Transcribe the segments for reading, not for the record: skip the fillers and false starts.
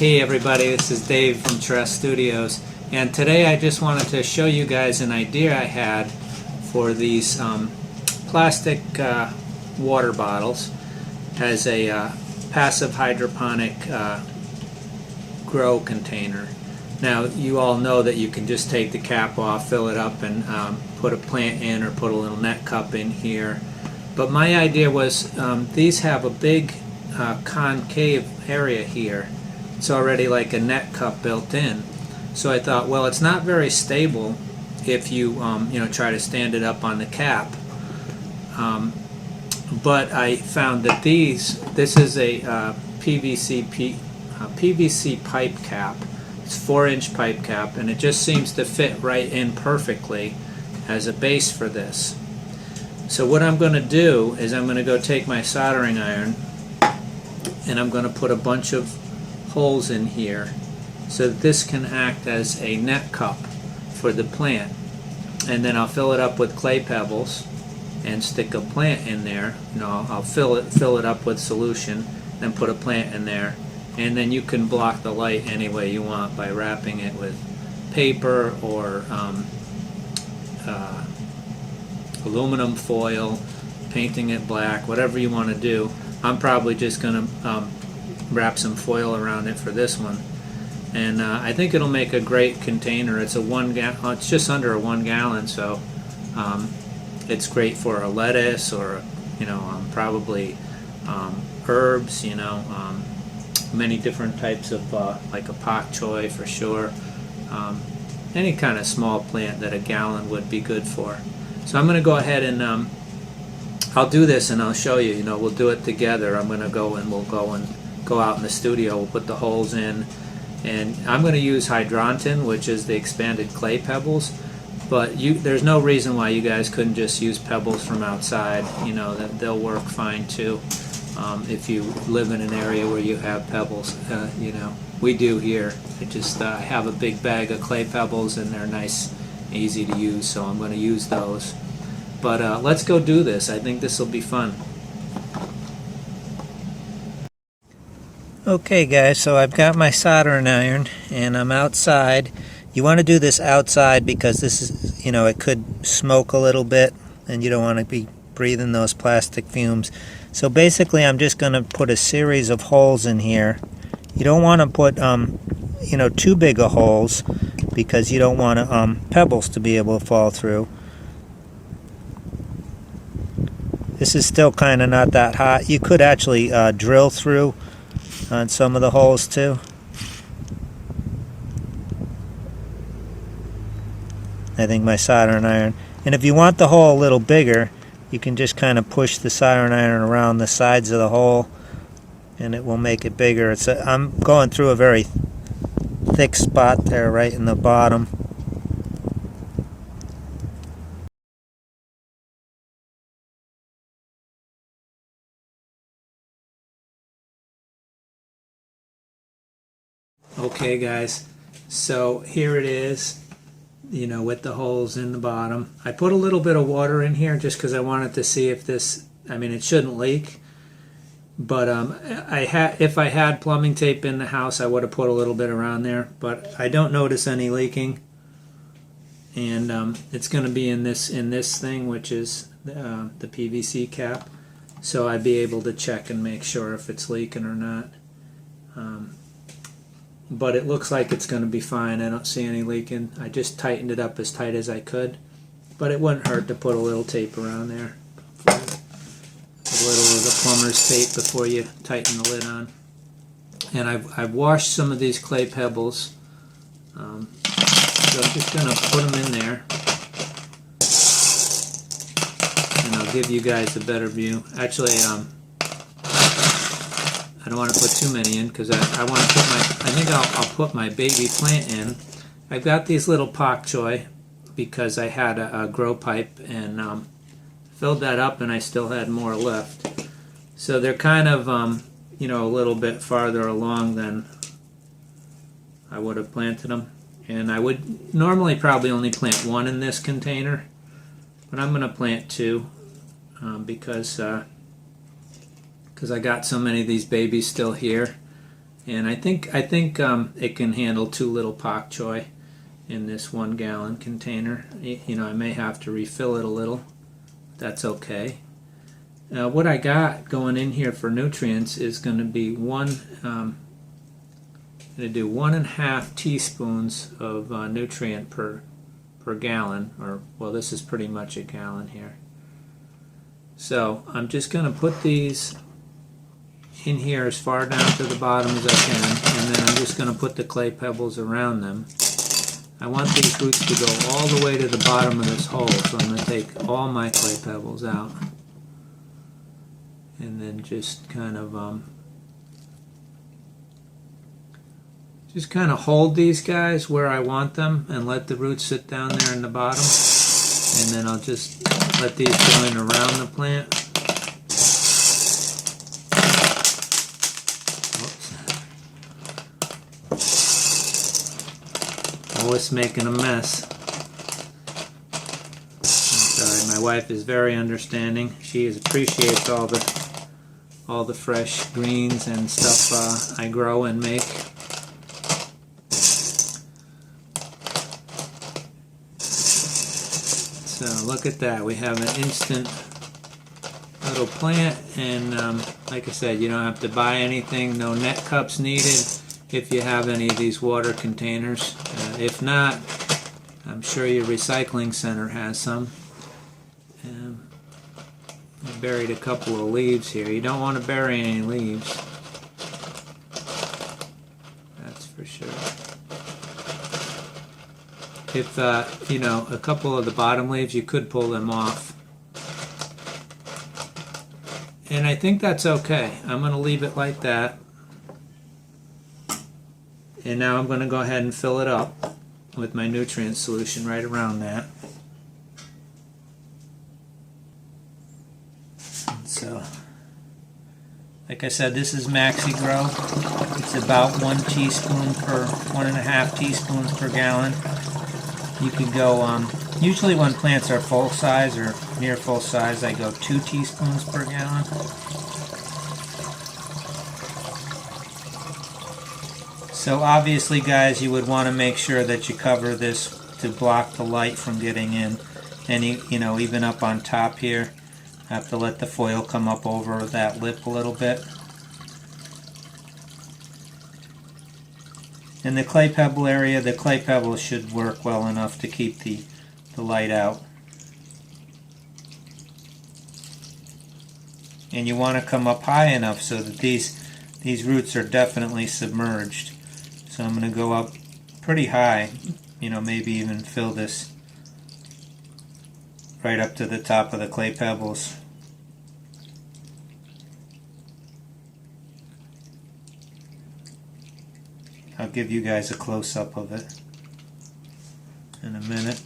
Hey everybody, this is Dave from Tress Studios, and today I just wanted to show you guys an idea I had for these plastic water bottles as a passive hydroponic grow container. Now you all know that you can just take the cap off, fill it up, and put a plant in or put a little net cup in here. But my idea was these have a big concave area here. It's already like a net cup built in. So I thought, well, it's not very stable if you try to stand it up on the cap. But I found that this is a PVC pipe cap. It's 4-inch pipe cap, and it just seems to fit right in perfectly as a base for this. So what I'm going to do is I'm going to go take my soldering iron and I'm going to put a bunch of holes in here so that this can act as a net cup for the plant, and then I'll fill it up with clay pebbles and stick a plant in there. I'll fill it up with solution, then put a plant in there, and then you can block the light any way you want by wrapping it with paper or aluminum foil, painting it black, whatever you want to do. I'm probably just going to wrap some foil around it for this one, and I think it'll make a great container. It's it's just under a 1 gallon, so it's great for a lettuce or probably herbs, many different types of like a pak choi for sure, any kind of small plant that a gallon would be good for. So I'm going to go ahead and I'll do this and I'll show you. We'll do it together. I'm going to go and we'll go out in the studio. We'll put the holes in, and I'm going to use Hydroponic, which is the expanded clay pebbles. But there's no reason why you guys couldn't just use pebbles from outside. That they'll work fine too. If you live in an area where you have pebbles, we do here. I have a big bag of clay pebbles, and they're nice, easy to use. So I'm going to use those. But let's go do this. I think this will be fun. Okay guys, so I've got my soldering iron and I'm outside. You want to do this outside because this is, it could smoke a little bit and you don't want to be breathing those plastic fumes. So basically I'm just going to put a series of holes in here. You don't want to put too big of holes because you don't want pebbles to be able to fall through. This is still kind of not that hot. You could actually drill through on some of the holes too. I think my soldering iron, and if you want the hole a little bigger, you can just kind of push the soldering iron around the sides of the hole and it will make it bigger. I'm going through a very thick spot there right in the bottom. Okay guys, so here it is, with the holes in the bottom. I put a little bit of water in here just because I wanted to see if this, it shouldn't leak, but if I had plumbing tape in the house, I would have put a little bit around there, but I don't notice any leaking, and it's going to be in this thing, which is the PVC cap, so I'd be able to check and make sure if it's leaking or not. But it looks like it's going to be fine. I don't see any leaking. I just tightened it up as tight as I could, but it wouldn't hurt to put a little tape around there. A little of the plumber's tape before you tighten the lid on. And I've washed some of these clay pebbles, so I'm just going to put them in there, and I'll give you guys a better view. Actually, I don't want to put too many in because I want to put I think I'll put my baby plant in. I've got these little pak choi because I had a grow pipe and filled that up, and I still had more left. So they're kind of a little bit farther along than I would have planted them. And I would normally probably only plant one in this container, but I'm going to plant two because I got so many of these babies still here, And I think it can handle 2 little pak choi in this 1 gallon container. You know, I may have to refill it a little. That's okay. What I got going in here for nutrients is going to be I'm going to do 1.5 teaspoons of nutrient per gallon, or well, this is pretty much a gallon here. So I'm just going to put these in here as far down to the bottom as I can, and then I'm just going to put the clay pebbles around them. I want these roots to go all the way to the bottom of this hole, so I'm going to take all my clay pebbles out and then just kind of hold these guys where I want them and let the roots sit down there in the bottom, and then I'll just let these go in around the plant. Always making a mess. I'm sorry, my wife is very understanding. She appreciates all the fresh greens and stuff I grow and make. So look at that, we have an instant little plant, and like I said, you don't have to buy anything, no net cups needed if you have any of these water containers. If not, I'm sure your recycling center has some. I buried a couple of leaves here. You don't want to bury any leaves, that's for sure. If you know, a couple of the bottom leaves, you could pull them off, and I think that's okay. I'm going to leave it like that, and now I'm going to go ahead and fill it up with my nutrient solution right around that. And so, like I said, this is Maxi Grow. It's about 1.5 teaspoons per gallon. You could go, usually when plants are full size or near full size, I go 2 teaspoons per gallon. So obviously, guys, you would want to make sure that you cover this to block the light from getting in. And you know, even up on top here, I have to let the foil come up over that lip a little bit. In the clay pebble area, the clay pebbles should work well enough to keep the light out. And you want to come up high enough so that these roots are definitely submerged. So I'm going to go up pretty high, you know, maybe even fill this right up to the top of the clay pebbles. I'll give you guys a close-up of it in a minute.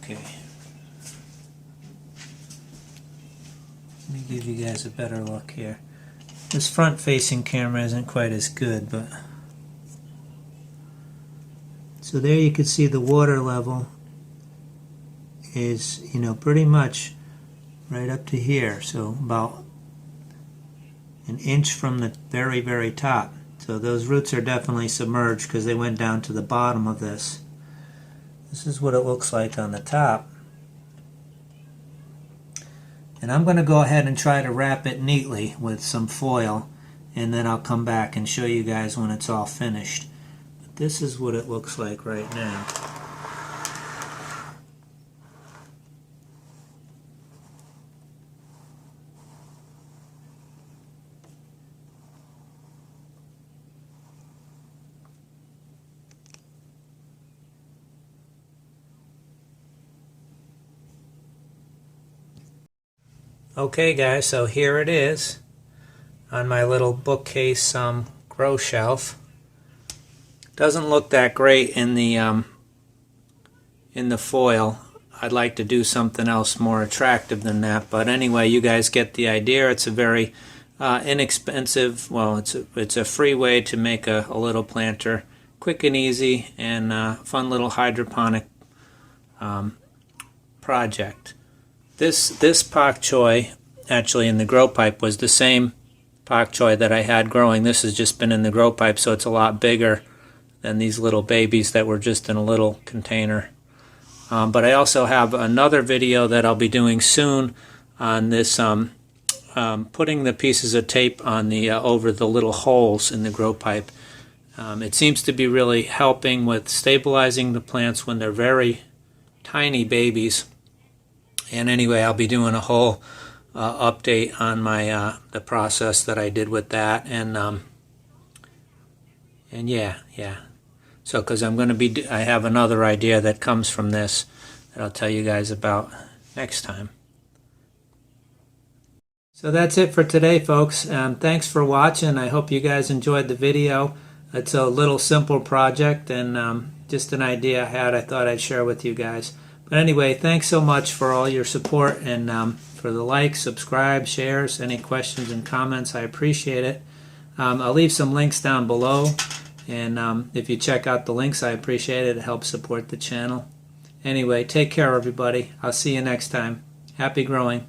Okay. Let me give you guys a better look here. This front-facing camera isn't quite as good, but so there you can see the water level is, you know, pretty much right up to here, so about an inch from the very, very top. So those roots are definitely submerged because they went down to the bottom of this. This is what it looks like on the top. And I'm going to go ahead and try to wrap it neatly with some foil, and then I'll come back and show you guys when it's all finished. But this is what it looks like right now. Okay guys, so here it is on my little bookcase grow shelf. Doesn't look that great in the foil. I'd like to do something else more attractive than that, but anyway, you guys get the idea. It's a very inexpensive, well, it's a free way to make a little planter quick and easy and fun little hydroponic project. This pak choi, actually in the grow pipe, was the same pak choi that I had growing. This has just been in the grow pipe, so it's a lot bigger than these little babies that were just in a little container. But I also have another video that I'll be doing soon on this, putting the pieces of tape on the over the little holes in the grow pipe. It seems to be really helping with stabilizing the plants when they're very tiny babies. And anyway, I'll be doing a whole update on my the process that I did with that, and yeah. So, because I'm going to be, I have another idea that comes from this that I'll tell you guys about next time. So that's it for today, folks. Thanks for watching. I hope you guys enjoyed the video. It's a little simple project and just an idea I had I thought I'd share with you guys. But anyway, thanks so much for all your support and for the likes, subscribe, shares, any questions and comments. I appreciate it. I'll leave some links down below. And if you check out the links, I appreciate it. It helps support the channel. Anyway, take care, everybody. I'll see you next time. Happy growing.